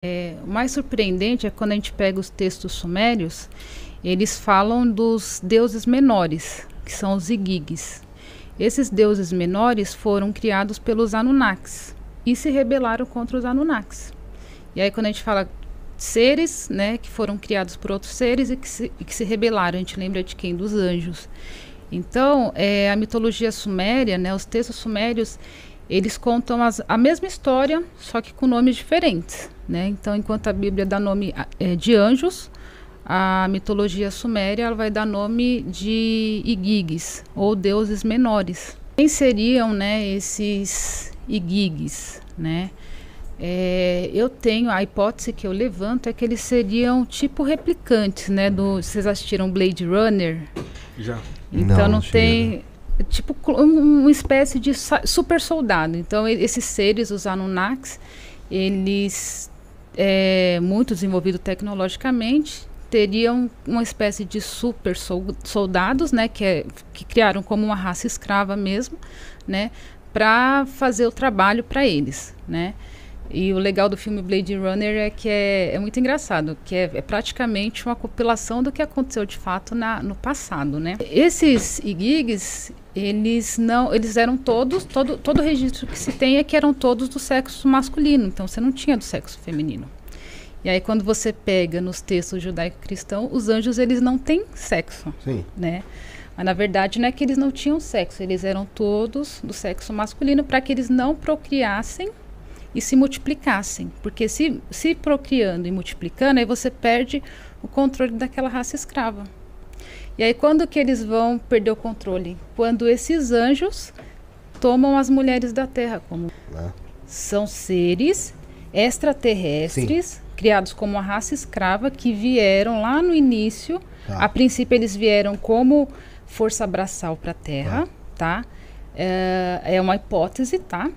O mais surpreendente é quando a gente pega os textos sumérios, eles falam dos deuses menores, que são os Igigis. Esses deuses menores foram criados pelos Anunnakis e se rebelaram contra os Anunnakis. E aí quando a gente fala seres, né, que foram criados por outros seres e que se rebelaram, a gente lembra de quem? Dos anjos. Então, a mitologia suméria, né, os textos sumérios, eles contam a mesma história, só que com nomes diferentes, né? Então, enquanto a Bíblia dá nome de anjos, a mitologia suméria ela vai dar nome de Igigis, ou deuses menores. Quem seriam, né, esses Igigis, né? Eu tenho a hipótese que eu levanto é que eles seriam tipo replicantes, né? Vocês assistiram Blade Runner? Já. Então não tem... Tipo uma espécie de super soldado. Então esses seres, os Anunnakis, eles, muito desenvolvidos tecnologicamente, teriam uma espécie de super soldados, né, que criaram como uma raça escrava mesmo, né, para fazer o trabalho para eles, né. E o legal do filme Blade Runner é que é muito engraçado, que é praticamente uma compilação do que aconteceu de fato no passado, né? Esses Igigis, eles eram todo o registro que se tem é que eram todos do sexo masculino, então você não tinha do sexo feminino. E aí quando você pega nos textos judaico-cristãos, os anjos eles não têm sexo, Sim. né? Mas na verdade não é que eles não tinham sexo, eles eram todos do sexo masculino para que eles não procriassem e se multiplicassem, porque se procriando e multiplicando, aí você perde o controle daquela raça escrava. E aí quando que eles vão perder o controle? Quando esses anjos tomam as mulheres da terra, como são seres extraterrestres, criados como uma raça escrava, que vieram lá no início, a princípio eles vieram como força braçal para a terra, tá? É uma hipótese, tá?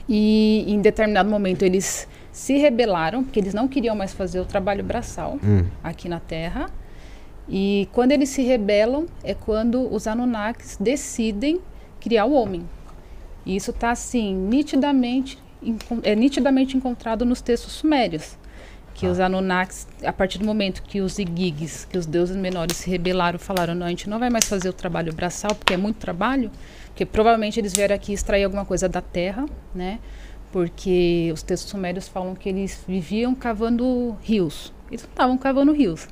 E em determinado momento eles se rebelaram, porque eles não queriam mais fazer o trabalho braçal aqui na Terra. E quando eles se rebelam é quando os Anunnakis decidem criar o homem. E isso está assim, nitidamente encontrado nos textos sumérios. Que os Anunnakis, a partir do momento que os Igigis, que os deuses menores se rebelaram, falaram, não, a gente não vai mais fazer o trabalho braçal, porque é muito trabalho, porque provavelmente eles vieram aqui extrair alguma coisa da terra, né? Porque os textos sumérios falam que eles viviam cavando rios. Eles não estavam cavando rios,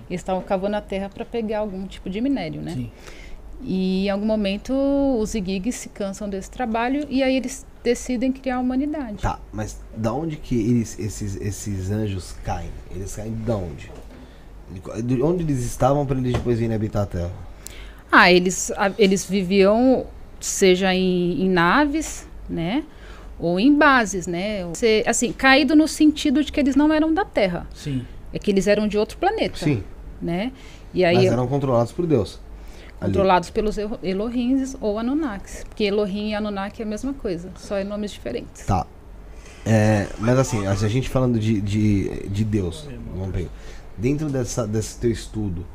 eles estavam cavando a terra para pegar algum tipo de minério, né? Sim. E em algum momento os Igigis se cansam desse trabalho e aí eles decidem criar a humanidade. Tá, mas da onde que esses anjos caem? Eles caem de onde? De onde eles estavam para eles depois virem habitar a Terra? Eles viviam, seja em naves, né? Ou em bases, né? Assim, caído no sentido de que eles não eram da Terra. Sim. É que eles eram de outro planeta. Sim. Né? E aí, mas eram controlados por Deus. Controlados pelos Elohims ou Anunnakis. Porque Elohim e Anunnaki é a mesma coisa, só em nomes diferentes. Tá. Mas assim, a gente falando de Deus, vamos pegar. Dentro desse teu estudo,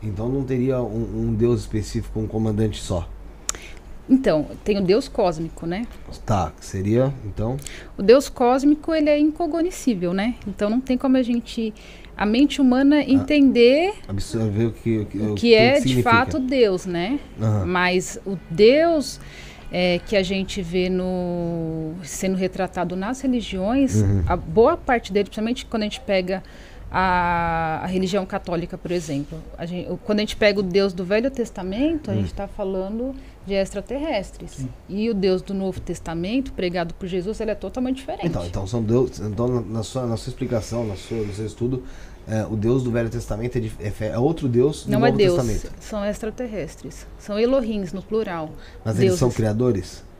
então não teria um Deus específico, um comandante só? Então, tem o Deus cósmico, né? Tá, seria, então? O Deus cósmico, ele é incognoscível, né? Então não tem como a mente humana entender absorver o que é de significa. fato Deus, né? Mas o Deus que a gente vê sendo retratado nas religiões, a boa parte dele, principalmente quando a gente pega a religião católica, por exemplo, quando a gente pega o Deus do Velho Testamento, a gente está falando de extraterrestres. Sim. E o Deus do Novo Testamento, pregado por Jesus, ele é totalmente diferente. Então são Deus. Então na sua explicação, no seu estudo, o Deus do Velho Testamento é outro Deus do Novo Testamento. Não é Deus, são extraterrestres. São Elohims no plural. Mas deuses. Eles são criadores?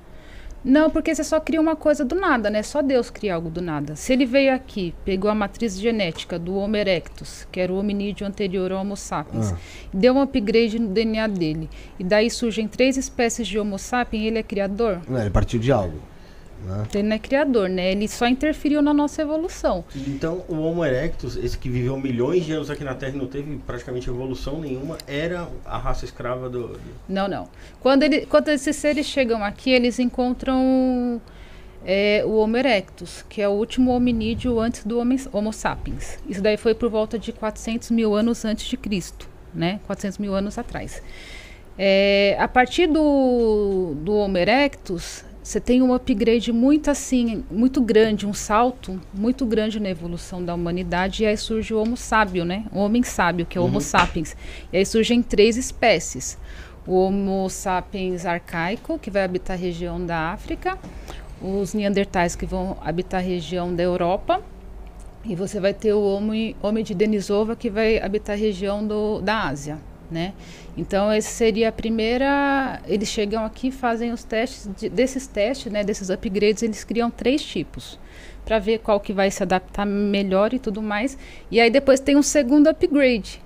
Não, porque você só cria uma coisa do nada, né? Só Deus cria algo do nada. Se ele veio aqui, pegou a matriz genética do Homo erectus, que era o hominídeo anterior ao Homo sapiens, deu um upgrade no DNA dele, e daí surgem 3 espécies de Homo sapiens, ele é criador? Não, ele partiu de algo. Né? Ele não é criador, né? Ele só interferiu na nossa evolução. Então, o Homo erectus, esse que viveu milhões de anos aqui na Terra e não teve praticamente evolução nenhuma, era a raça escrava do... Não. Quando esses seres chegam aqui, eles encontram é o Homo erectus, que é o último hominídeo antes do Homo sapiens. Isso daí foi por volta de 400 mil anos antes de Cristo, né? 400 mil anos atrás. A partir do Homo erectus, você tem um upgrade muito grande, um salto muito grande na evolução da humanidade, e aí surge o Homo sábio, né? O homem sábio, que é o Homo sapiens. E aí surgem 3 espécies. O Homo sapiens arcaico, que vai habitar a região da África, os neandertais, que vão habitar a região da Europa, e você vai ter o Homem de Denisova, que vai habitar a região da Ásia, né? Então, esse seria a primeira... Eles chegam aqui, fazem os testes, desses testes, né, desses upgrades, eles criam 3 tipos, para ver qual que vai se adaptar melhor e tudo mais. E aí depois tem um segundo upgrade,